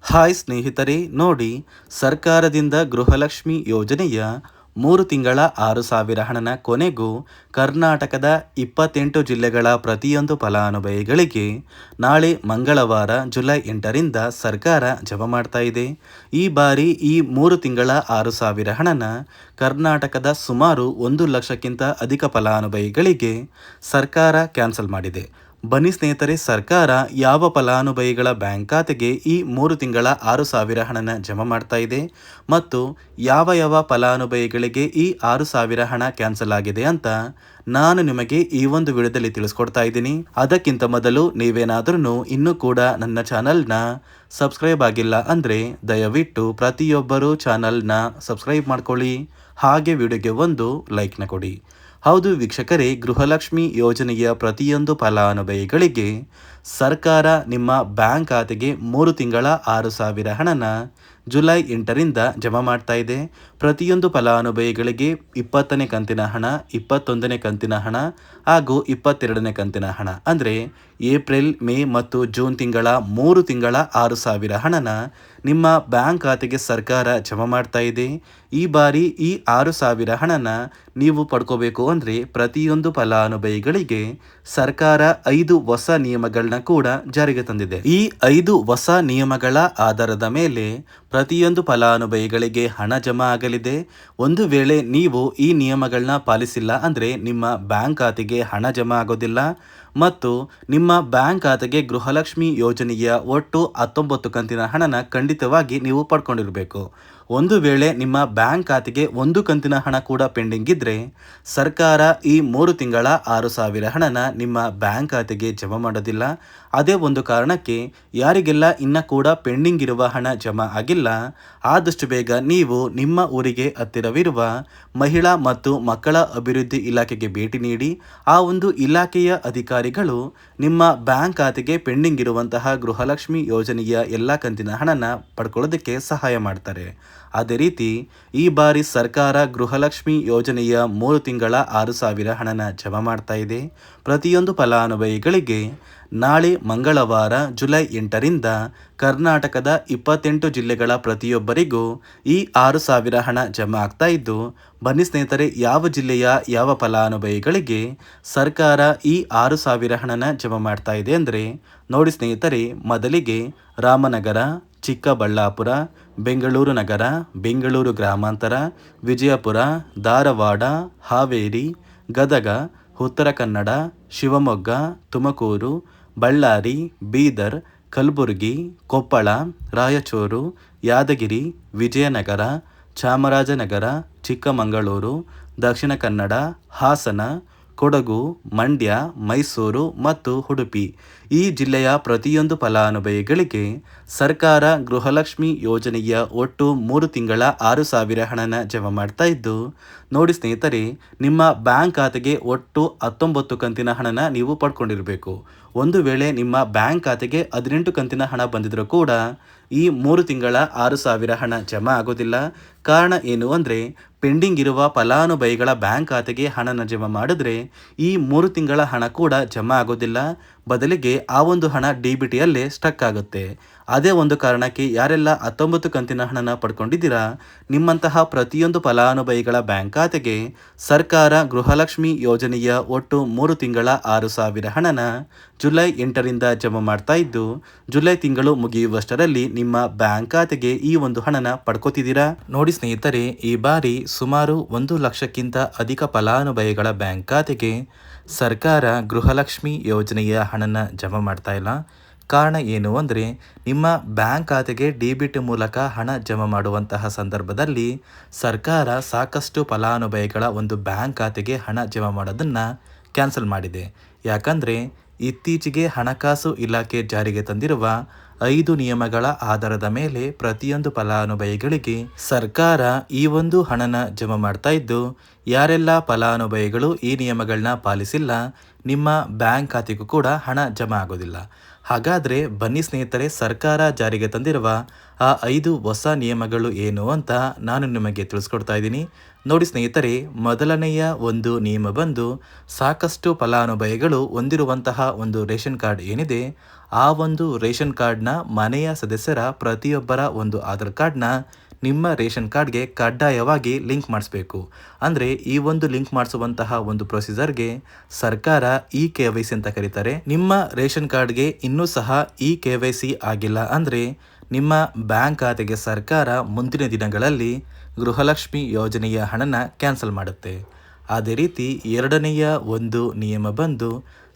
Hi ಸ್ನೇಹಿತರೆ, ನೋಡಿ, ಸರ್ಕಾರದಿಂದ ಗೃಹಲಕ್ಷ್ಮಿ ಯೋಜನೆಯ 3 ತಿಂಗಳ 6,000 ಹಣನ ಕೊನೆಗೂ ಕರ್ನಾಟಕದ 28 ಜಿಲ್ಲೆಗಳ ಪ್ರತಿಯೊಂದು ಫಲಾನುಭವಿಗಳಿಗೆ ನಾಳೆ ಮಂಗಳವಾರ ಜುಲೈ 8ರಿಂದ ಸರ್ಕಾರ ಜಮಾ ಮಾಡ್ತಾ ಇದೆ. ಈ ಬಾರಿ ಈ 3 ತಿಂಗಳ 6,000 ಹಣನ ಕರ್ನಾಟಕದ ಸುಮಾರು 1 ಲಕ್ಷಕ್ಕಿಂತ ಅಧಿಕ ಫಲಾನುಭವಿಗಳಿಗೆ ಸರ್ಕಾರ ಕ್ಯಾನ್ಸಲ್ ಮಾಡಿದೆ. ಬನ್ನಿ ಸ್ನೇಹಿತರೆ, ಸರ್ಕಾರ ಯಾವ ಫಲಾನುಭವಿಗಳ ಬ್ಯಾಂಕ್ ಖಾತೆಗೆ ಈ 3 ತಿಂಗಳ 6,000 ಹಣನ ಜಮಾ ಮಾಡ್ತಾ ಇದೆ ಮತ್ತು ಯಾವ ಫಲಾನುಭವಿಗಳಿಗೆ ಈ 6,000 ಹಣ ಕ್ಯಾನ್ಸಲ್ ಆಗಿದೆ ಅಂತ ನಾನು ನಿಮಗೆ ಈ ಒಂದು ವಿಡಿಯೋದಲ್ಲಿ ತಿಳಿಸ್ಕೊಡ್ತಾ ಇದ್ದೀನಿ. ಅದಕ್ಕಿಂತ ಮೊದಲು ನೀವೇನಾದ್ರೂ ಇನ್ನೂ ಕೂಡ ನನ್ನ ಚಾನಲ್ನ ಸಬ್ಸ್ಕ್ರೈಬ್ ಆಗಿಲ್ಲ ಅಂದರೆ ದಯವಿಟ್ಟು ಪ್ರತಿಯೊಬ್ಬರು ಚಾನಲ್ನ ಸಬ್ಸ್ಕ್ರೈಬ್ ಮಾಡ್ಕೊಳ್ಳಿ, ಹಾಗೆ ವಿಡಿಯೋಗೆ ಒಂದು ಲೈಕ್ನ ಕೊಡಿ. ಹೌದು ವೀಕ್ಷಕರೇ, ಗೃಹಲಕ್ಷ್ಮಿ ಯೋಜನೆಯ ಪ್ರತಿಯೊಂದು ಫಲಾನುಭವಿಗಳಿಗೆ ಸರ್ಕಾರ ನಿಮ್ಮ ಬ್ಯಾಂಕ್ ಖಾತೆಗೆ 3 ತಿಂಗಳ 6,000 ಹಣನ ಜುಲೈ 8ರಿಂದ ಜಮಾ ಮಾಡ್ತಾ ಇದೆ. ಪ್ರತಿಯೊಂದು ಫಲಾನುಭವಿಗಳಿಗೆ 20ನೇ ಕಂತಿನ ಹಣ, 21ನೇ ಕಂತಿನ ಹಣ ಹಾಗೂ 22ನೇ ಕಂತಿನ ಹಣ ಅಂದರೆ ಏಪ್ರಿಲ್, ಮೇ ಮತ್ತು ಜೂನ್ ತಿಂಗಳ 3 ತಿಂಗಳ 6,000 ಹಣನ ನಿಮ್ಮ ಬ್ಯಾಂಕ್ ಖಾತೆಗೆ ಸರ್ಕಾರ ಜಮಾ ಮಾಡ್ತಾ ಇದೆ. ಈ ಬಾರಿ ಈ 6,000 ಹಣನ ನೀವು ಪಡ್ಕೋಬೇಕು ಅಂದರೆ ಪ್ರತಿಯೊಂದು ಫಲಾನುಭವಿಗಳಿಗೆ ಸರ್ಕಾರ 5 ಹೊಸ ನಿಯಮಗಳನ್ನ ಕೂಡ ಜಾರಿಗೆ ತಂದಿದೆ. ಈ 5 ಹೊಸ ನಿಯಮಗಳ ಆಧಾರದ ಮೇಲೆ ಪ್ರತಿಯೊಂದು ಫಲಾನುಭವಿಗಳಿಗೆ ಹಣ ಜಮಾ ಆಗಲಿದೆ. ಒಂದು ವೇಳೆ ನೀವು ಈ ನಿಯಮಗಳನ್ನ ಪಾಲಿಸಿಲ್ಲ ಅಂದರೆ ನಿಮ್ಮ ಬ್ಯಾಂಕ್ ಖಾತೆಗೆ ಹಣ ಜಮಾ ಆಗೋದಿಲ್ಲ ಮತ್ತು ನಿಮ್ಮ ಬ್ಯಾಂಕ್ ಖಾತೆಗೆ ಗೃಹಲಕ್ಷ್ಮಿ ಯೋಜನೆಯ ಒಟ್ಟು 19 ಕಂತಿನ ಹಣನ ಖಂಡಿತವಾಗಿ ನೀವು ಪಡ್ಕೊಂಡಿರಬೇಕು. ಒಂದು ವೇಳೆ ನಿಮ್ಮ ಬ್ಯಾಂಕ್ ಖಾತೆಗೆ 1 ಕಂತಿನ ಹಣ ಕೂಡ ಪೆಂಡಿಂಗ್ ಇದ್ದರೆ ಸರ್ಕಾರ ಈ 3 ತಿಂಗಳ 6,000 ಹಣನ ನಿಮ್ಮ ಬ್ಯಾಂಕ್ ಖಾತೆಗೆ ಜಮಾ ಮಾಡೋದಿಲ್ಲ. ಅದೇ ಒಂದು ಕಾರಣಕ್ಕೆ ಯಾರಿಗೆಲ್ಲ ಇನ್ನ ಕೂಡ ಪೆಂಡಿಂಗ್ ಇರುವ ಹಣ ಜಮಾ ಆಗಿಲ್ಲ, ಆದಷ್ಟು ಬೇಗ ನೀವು ನಿಮ್ಮ ಊರಿಗೆ ಹತ್ತಿರವಿರುವ ಮಹಿಳಾ ಮತ್ತು ಮಕ್ಕಳ ಅಭಿವೃದ್ಧಿ ಇಲಾಖೆಗೆ ಭೇಟಿ ನೀಡಿ ಆ ಒಂದು ಇಲಾಖೆಯ ಅಧಿಕಾರಿಗಳು ನಿಮ್ಮ ಬ್ಯಾಂಕ್ ಖಾತೆಗೆ ಪೆಂಡಿಂಗ್ ಇರುವಂತಹ ಗೃಹಲಕ್ಷ್ಮಿ ಯೋಜನೆಯ ಎಲ್ಲ ಕಂತಿನ ಹಣನ ಪಡ್ಕೊಳ್ಳೋದಕ್ಕೆ ಸಹಾಯ ಮಾಡ್ತಾರೆ. ಅದೇ ರೀತಿ ಈ ಬಾರಿ ಸರ್ಕಾರ ಗೃಹಲಕ್ಷ್ಮಿ ಯೋಜನೆಯ 3 ತಿಂಗಳ 6,000 ಹಣನ ಜಮಾ ಮಾಡ್ತಾ ಇದೆ. ಪ್ರತಿಯೊಂದು ಫಲಾನುಭವಿಗಳಿಗೆ ನಾಳೆ ಮಂಗಳವಾರ ಜುಲೈ 8ರಿಂದ ಕರ್ನಾಟಕದ 28 ಜಿಲ್ಲೆಗಳ ಪ್ರತಿಯೊಬ್ಬರಿಗೂ ಈ 6,000 ಹಣ ಜಮಾ ಆಗ್ತಾ ಇದ್ದು, ಬನ್ನಿ ಸ್ನೇಹಿತರೆ, ಯಾವ ಜಿಲ್ಲೆಯ ಯಾವ ಫಲಾನುಭವಿಗಳಿಗೆ ಸರ್ಕಾರ ಈ 6,000 ಹಣನ ಜಮಾ ಮಾಡ್ತಾ ಇದೆ ಅಂದರೆ ನೋಡಿ ಸ್ನೇಹಿತರೆ, ಮೊದಲಿಗೆ ರಾಮನಗರ, ಚಿಕ್ಕಬಳ್ಳಾಪುರ, ಬೆಂಗಳೂರು ನಗರ, ಬೆಂಗಳೂರು ಗ್ರಾಮಾಂತರ, ವಿಜಯಪುರ, ಧಾರವಾಡ, ಹಾವೇರಿ, ಗದಗ, ಉತ್ತರ ಕನ್ನಡ, ಶಿವಮೊಗ್ಗ, ತುಮಕೂರು, ಬಳ್ಳಾರಿ, ಬೀದರ್, ಕಲಬುರಗಿ, ಕೊಪ್ಪಳ, ರಾಯಚೂರು, ಯಾದಗಿರಿ, ವಿಜಯನಗರ, ಚಾಮರಾಜನಗರ, ಚಿಕ್ಕಮಗಳೂರು, ದಕ್ಷಿಣ ಕನ್ನಡ, ಹಾಸನ, ಕೊಡಗು, ಮಂಡ್ಯ, ಮೈಸೂರು ಮತ್ತು ಉಡುಪಿ ಈ ಜಿಲ್ಲೆಯ ಪ್ರತಿಯೊಂದು ಫಲಾನುಭವಿಗಳಿಗೆ ಸರ್ಕಾರ ಗೃಹಲಕ್ಷ್ಮಿ ಯೋಜನೆಯ ಒಟ್ಟು 3 ತಿಂಗಳ 6,000 ಹಣನ ಜಮಾ ಮಾಡ್ತಾ ಇದ್ದು, ನೋಡಿ ಸ್ನೇಹಿತರೆ, ನಿಮ್ಮ ಬ್ಯಾಂಕ್ ಖಾತೆಗೆ ಒಟ್ಟು 19 ಕಂತಿನ ಹಣನ ನೀವು ಪಡ್ಕೊಂಡಿರಬೇಕು. ಒಂದು ವೇಳೆ ನಿಮ್ಮ ಬ್ಯಾಂಕ್ ಖಾತೆಗೆ 18 ಕಂತಿನ ಹಣ ಬಂದಿದ್ರೂ ಕೂಡ ಈ 3 ತಿಂಗಳ 6,000 ಹಣ ಜಮಾ ಆಗೋದಿಲ್ಲ. ಕಾರಣ ಏನು ಅಂದರೆ ಪೆಂಡಿಂಗ್ ಇರುವ ಫಲಾನುಭವಿಗಳ ಬ್ಯಾಂಕ್ ಖಾತೆಗೆ ಹಣನ ಜಮಾ ಮಾಡಿದ್ರೆ ಈ 3 ತಿಂಗಳ ಹಣ ಕೂಡ ಜಮಾ ಆಗೋದಿಲ್ಲ, ಬದಲಿಗೆ ಆ ಒಂದು ಹಣ DBTಯಲ್ಲೇ ಸ್ಟಕ್ ಆಗುತ್ತೆ. ಅದೇ ಒಂದು ಕಾರಣಕ್ಕೆ ಯಾರೆಲ್ಲ 19 ಕಂತಿನ ಹಣನ ಪಡ್ಕೊಂಡಿದ್ದೀರಾ, ನಿಮ್ಮಂತಹ ಪ್ರತಿಯೊಂದು ಫಲಾನುಭವಿಗಳ ಬ್ಯಾಂಕ್ ಖಾತೆಗೆ ಸರ್ಕಾರ ಗೃಹಲಕ್ಷ್ಮಿ ಯೋಜನೆಯ ಒಟ್ಟು 3 ತಿಂಗಳ 6,000 ಹಣನ ಜುಲೈ 8ರಿಂದ ಜಮಾ ಮಾಡ್ತಾ ಇದ್ದು, ಜುಲೈ ತಿಂಗಳು ಮುಗಿಯುವಷ್ಟರಲ್ಲಿ ನಿಮ್ಮ ಬ್ಯಾಂಕ್ ಖಾತೆಗೆ ಈ ಒಂದು ಹಣನ ಪಡ್ಕೋತಿದ್ದೀರಾ. ನೋಡಿ ಸ್ನೇಹಿತರೆ, ಈ ಬಾರಿ ಸುಮಾರು 1 ಲಕ್ಷಕ್ಕಿಂತ ಅಧಿಕ ಫಲಾನುಭವಿಗಳ ಬ್ಯಾಂಕ್ ಖಾತೆಗೆ ಸರ್ಕಾರ ಗೃಹಲಕ್ಷ್ಮಿ ಯೋಜನೆಯ ಹಣನ ಜಮಾ ಮಾಡ್ತಾ ಇಲ್ಲ. ಕಾರಣ ಏನು ಅಂದರೆ ನಿಮ್ಮ ಬ್ಯಾಂಕ್ ಖಾತೆಗೆ DBT ಮೂಲಕ ಹಣ ಜಮಾ ಮಾಡುವಂತಹ ಸಂದರ್ಭದಲ್ಲಿ ಸರ್ಕಾರ ಸಾಕಷ್ಟು ಫಲಾನುಭವಿಗಳ ಒಂದು ಬ್ಯಾಂಕ್ ಖಾತೆಗೆ ಹಣ ಜಮಾ ಮಾಡೋದನ್ನು ಕ್ಯಾನ್ಸಲ್ ಮಾಡಿದೆ. ಯಾಕಂದರೆ ಇತ್ತೀಚೆಗೆ ಹಣಕಾಸು ಇಲಾಖೆ ಜಾರಿಗೆ ತಂದಿರುವ 5 ನಿಯಮಗಳ ಆಧಾರದ ಮೇಲೆ ಪ್ರತಿಯೊಂದು ಫಲಾನುಭವಿಗಳಿಗೆ ಸರ್ಕಾರ ಈ ಒಂದು ಹಣನ ಜಮಾ ಮಾಡ್ತಾ ಇದ್ದು, ಯಾರೆಲ್ಲ ಫಲಾನುಭವಿಗಳು ಈ ನಿಯಮಗಳನ್ನ ಪಾಲಿಸಿಲ್ಲ ನಿಮ್ಮ ಬ್ಯಾಂಕ್ ಖಾತೆಗೂ ಕೂಡ ಹಣ ಜಮಾ ಆಗೋದಿಲ್ಲ. ಹಾಗಾದರೆ ಬನ್ನಿ ಸ್ನೇಹಿತರೆ, ಸರ್ಕಾರ ಜಾರಿಗೆ ತಂದಿರುವ ಆ 5 ಹೊಸ ನಿಯಮಗಳು ಏನು ಅಂತ ನಾನು ನಿಮಗೆ ತಿಳಿಸ್ಕೊಡ್ತಾ ಇದ್ದೀನಿ. ನೋಡಿ ಸ್ನೇಹಿತರೆ, ಮೊದಲನೆಯ ಒಂದು ನಿಯಮ ಬಂದು ಸಾಕಷ್ಟು ಫಲಾನುಭವಿಗಳು ಹೊಂದಿರುವಂತಹ ಒಂದು ರೇಷನ್ ಕಾರ್ಡ್ ಏನಿದೆ, ಆ ಒಂದು ರೇಷನ್ ಕಾರ್ಡ್ನ ಮನೆಯ ಸದಸ್ಯರ ಪ್ರತಿಯೊಬ್ಬರ ಒಂದು ಆಧಾರ್ ಕಾರ್ಡ್ನ ನಿಮ್ಮ ರೇಷನ್ ಕಾರ್ಡ್ಗೆ ಕಡ್ಡಾಯವಾಗಿ ಲಿಂಕ್ ಮಾಡಿಸ್ಬೇಕು. ಅಂದರೆ ಈ ಒಂದು ಲಿಂಕ್ ಮಾಡಿಸುವಂತಹ ಒಂದು ಪ್ರೊಸೀಜರ್ಗೆ ಸರ್ಕಾರ KYC ಅಂತ ಕರೀತಾರೆ. ನಿಮ್ಮ ರೇಷನ್ ಕಾರ್ಡ್ಗೆ ಇನ್ನೂ ಸಹ KYC ಆಗಿಲ್ಲ ಅಂದರೆ ನಿಮ್ಮ ಬ್ಯಾಂಕ್ ಖಾತೆಗೆ ಸರ್ಕಾರ ಮುಂದಿನ ದಿನಗಳಲ್ಲಿ ಗೃಹಲಕ್ಷ್ಮಿ ಯೋಜನೆಯ ಹಣನ ಕ್ಯಾನ್ಸಲ್ ಮಾಡುತ್ತೆ. ಅದೇ ರೀತಿ ಎರಡನೆಯ ಒಂದು ನಿಯಮ ಬಂದು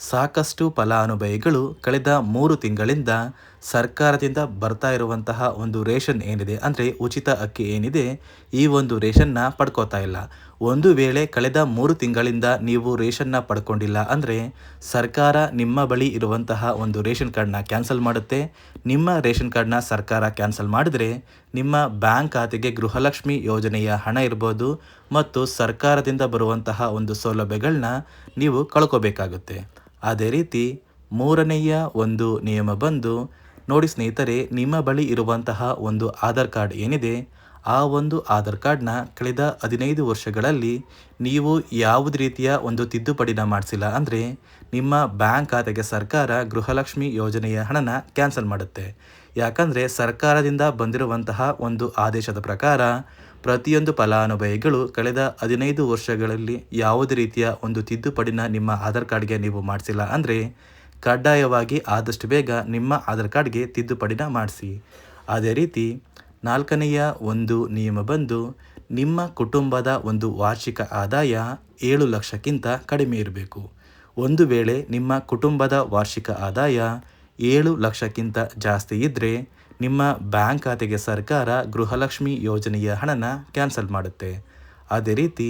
ಸಾಕಷ್ಟು ಫಲಾನುಭವಿಗಳು ಕಳೆದ 3 ತಿಂಗಳಿಂದ ಸರ್ಕಾರದಿಂದ ಬರ್ತಾ ಇರುವಂತಹ ಒಂದು ರೇಷನ್ ಏನಿದೆ, ಅಂದರೆ ಉಚಿತ ಅಕ್ಕಿ ಏನಿದೆ, ಈ ಒಂದು ರೇಷನ್ನ ಪಡ್ಕೋತಾ ಇಲ್ಲ. ಒಂದು ವೇಳೆ ಕಳೆದ 3 ತಿಂಗಳಿಂದ ನೀವು ರೇಷನ್ನ ಪಡ್ಕೊಂಡಿಲ್ಲ ಅಂದರೆ ಸರ್ಕಾರ ನಿಮ್ಮ ಬಳಿ ಇರುವಂತಹ ಒಂದು ರೇಷನ್ ಕಾರ್ಡ್ನ ಕ್ಯಾನ್ಸಲ್ ಮಾಡುತ್ತೆ. ನಿಮ್ಮ ರೇಷನ್ ಕಾರ್ಡ್ನ ಸರ್ಕಾರ ಕ್ಯಾನ್ಸಲ್ ಮಾಡಿದರೆ ನಿಮ್ಮ ಬ್ಯಾಂಕ್ ಖಾತೆಗೆ ಗೃಹಲಕ್ಷ್ಮಿ ಯೋಜನೆಯ ಹಣ ಇರ್ಬೋದು ಮತ್ತು ಸರ್ಕಾರದಿಂದ ಬರುವಂತಹ ಒಂದು ಸೌಲಭ್ಯಗಳನ್ನ ನೀವು ಕಳ್ಕೋಬೇಕಾಗುತ್ತೆ. ಅದೇ ರೀತಿ ಮೂರನೆಯ ಒಂದು ನಿಯಮ ಬಂದು ನೋಡಿ ಸ್ನೇಹಿತರೆ, ನಿಮ್ಮ ಬಳಿ ಇರುವಂತಹ ಒಂದು ಆಧಾರ್ ಕಾರ್ಡ್ ಏನಿದೆ, ಆ ಒಂದು ಆಧಾರ್ ಕಾರ್ಡ್ನ ಕಳೆದ 15 ವರ್ಷಗಳಲ್ಲಿ ನೀವು ಯಾವುದೇ ರೀತಿಯ ಒಂದು ತಿದ್ದುಪಡಿನ ಮಾಡಿಸಿಲ್ಲ ಅಂದರೆ ನಿಮ್ಮ ಬ್ಯಾಂಕ್ ಖಾತೆಗೆ ಸರ್ಕಾರ ಗೃಹಲಕ್ಷ್ಮಿ ಯೋಜನೆಯ ಹಣನ ಕ್ಯಾನ್ಸಲ್ ಮಾಡುತ್ತೆ. ಯಾಕಂದರೆ ಸರ್ಕಾರದಿಂದ ಬಂದಿರುವಂತಹ ಒಂದು ಆದೇಶದ ಪ್ರಕಾರ ಪ್ರತಿಯೊಂದು ಫಲಾನುಭವಿಗಳು ಕಳೆದ 15 ವರ್ಷಗಳಲ್ಲಿ ಯಾವುದೇ ರೀತಿಯ ಒಂದು ತಿದ್ದುಪಡಿನ ನಿಮ್ಮ ಆಧಾರ್ ಕಾರ್ಡ್ಗೆ ನೀವು ಮಾಡಿಸಿಲ್ಲ ಅಂದರೆ ಕಡ್ಡಾಯವಾಗಿ ಆದಷ್ಟು ಬೇಗ ನಿಮ್ಮ ಆಧಾರ್ ಕಾರ್ಡ್ಗೆ ತಿದ್ದುಪಡಿನ ಮಾಡಿಸಿ. ಅದೇ ರೀತಿ ನಾಲ್ಕನೆಯ ಒಂದು ನಿಯಮ ಬಂದು ನಿಮ್ಮ ಕುಟುಂಬದ ಒಂದು ವಾರ್ಷಿಕ ಆದಾಯ 7 ಲಕ್ಷಕ್ಕಿಂತ ಕಡಿಮೆ ಇರಬೇಕು. ಒಂದು ವೇಳೆ ನಿಮ್ಮ ಕುಟುಂಬದ ವಾರ್ಷಿಕ ಆದಾಯ 7 ಲಕ್ಷಕ್ಕಿಂತ ಜಾಸ್ತಿ ಇದ್ದರೆ ನಿಮ್ಮ ಬ್ಯಾಂಕ್ ಖಾತೆಗೆ ಸರ್ಕಾರ ಗೃಹಲಕ್ಷ್ಮಿ ಯೋಜನೆಯ ಹಣನ ಕ್ಯಾನ್ಸಲ್ ಮಾಡುತ್ತೆ. ಅದೇ ರೀತಿ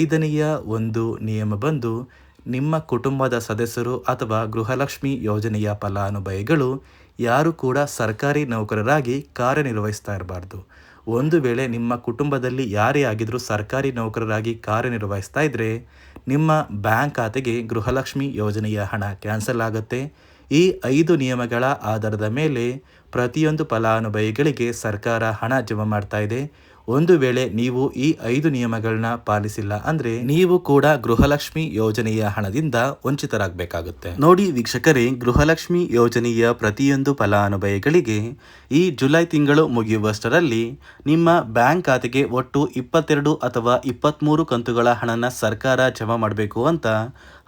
ಐದನೆಯ ಒಂದು ನಿಯಮ ಬಂದು ನಿಮ್ಮ ಕುಟುಂಬದ ಸದಸ್ಯರು ಅಥವಾ ಗೃಹಲಕ್ಷ್ಮಿ ಯೋಜನೆಯ ಫಲಾನುಭವಿಗಳು ಯಾರು ಕೂಡ ಸರ್ಕಾರಿ ನೌಕರರಾಗಿ ಕಾರ್ಯನಿರ್ವಹಿಸ್ತಾ ಇರಬಾರ್ದು. ಒಂದು ವೇಳೆ ನಿಮ್ಮ ಕುಟುಂಬದಲ್ಲಿ ಯಾರೇ ಆಗಿದ್ರೂ ಸರ್ಕಾರಿ ನೌಕರರಾಗಿ ಕಾರ್ಯನಿರ್ವಹಿಸ್ತಾ ಇದ್ದರೆ ನಿಮ್ಮ ಬ್ಯಾಂಕ್ ಖಾತೆಗೆ ಗೃಹಲಕ್ಷ್ಮಿ ಯೋಜನೆಯ ಹಣ ಕ್ಯಾನ್ಸಲ್ ಆಗುತ್ತೆ. ಈ 5 ನಿಯಮಗಳ ಆಧಾರದ ಮೇಲೆ ಪ್ರತಿಯೊಂದು ಫಲಾನುಭವಿಗಳಿಗೆ ಸರ್ಕಾರ ಹಣ ಜಮಾ ಮಾಡ್ತಾ ಇದೆ. ಒಂದು ವೇಳೆ ನೀವು ಈ 5 ನಿಯಮಗಳನ್ನ ಪಾಲಿಸಿಲ್ಲ ಅಂದರೆ ನೀವು ಕೂಡ ಗೃಹಲಕ್ಷ್ಮಿ ಯೋಜನೆಯ ಹಣದಿಂದ ವಂಚಿತರಾಗಬೇಕಾಗುತ್ತೆ. ನೋಡಿ ವೀಕ್ಷಕರೇ, ಗೃಹಲಕ್ಷ್ಮಿ ಯೋಜನೆಯ ಪ್ರತಿಯೊಂದು ಫಲಾನುಭವಿಗಳಿಗೆ ಈ ಜುಲೈ ತಿಂಗಳು ಮುಗಿಯುವಷ್ಟರಲ್ಲಿ ನಿಮ್ಮ ಬ್ಯಾಂಕ್ ಖಾತೆಗೆ ಒಟ್ಟು 22 ಅಥವಾ 23 ಕಂತುಗಳ ಹಣನ ಸರ್ಕಾರ ಜಮಾ ಮಾಡಬೇಕು ಅಂತ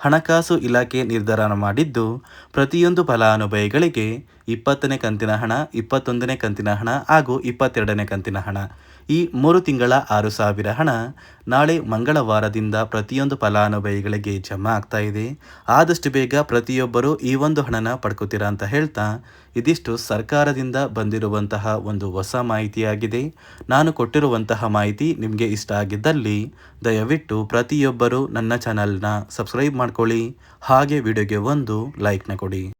ಹಣಕಾಸು ಇಲಾಖೆ ನಿರ್ಧಾರ ಮಾಡಿದ್ದು, ಪ್ರತಿಯೊಂದು ಫಲಾನುಭವಿಗಳಿಗೆ 20ನೇ ಕಂತಿನ ಹಣ, 21ನೇ ಕಂತಿನ ಹಣ ಹಾಗೂ 22ನೇ ಕಂತಿನ ಹಣ, ಈ 3 ತಿಂಗಳ 6,000 ಹಣ ನಾಳೆ ಮಂಗಳವಾರದಿಂದ ಪ್ರತಿಯೊಂದು ಫಲಾನುಭವಿಗಳಿಗೆ ಜಮಾ ಆಗ್ತಾ ಇದೆ. ಆದಷ್ಟು ಬೇಗ ಪ್ರತಿಯೊಬ್ಬರು ಈ ಒಂದು ಹಣನ ಪಡ್ಕೋತೀರಾ ಅಂತ ಹೇಳ್ತಾ, ಇದಿಷ್ಟು ಸರ್ಕಾರದಿಂದ ಬಂದಿರುವಂತಹ ಒಂದು ಹೊಸ ಮಾಹಿತಿಯಾಗಿದೆ. ನಾನು ಕೊಟ್ಟಿರುವಂತಹ ಮಾಹಿತಿ ನಿಮಗೆ ಇಷ್ಟ ಆಗಿದ್ದಲ್ಲಿ ದಯವಿಟ್ಟು ಪ್ರತಿಯೊಬ್ಬರು ನನ್ನ ಚಾನಲ್ನ ಸಬ್ಸ್ಕ್ರೈಬ್ ಮಾಡ್ಕೊಳ್ಳಿ, ಹಾಗೆ ವಿಡಿಯೋಗೆ ಒಂದು ಲೈಕ್ನ ಕೊಡಿ.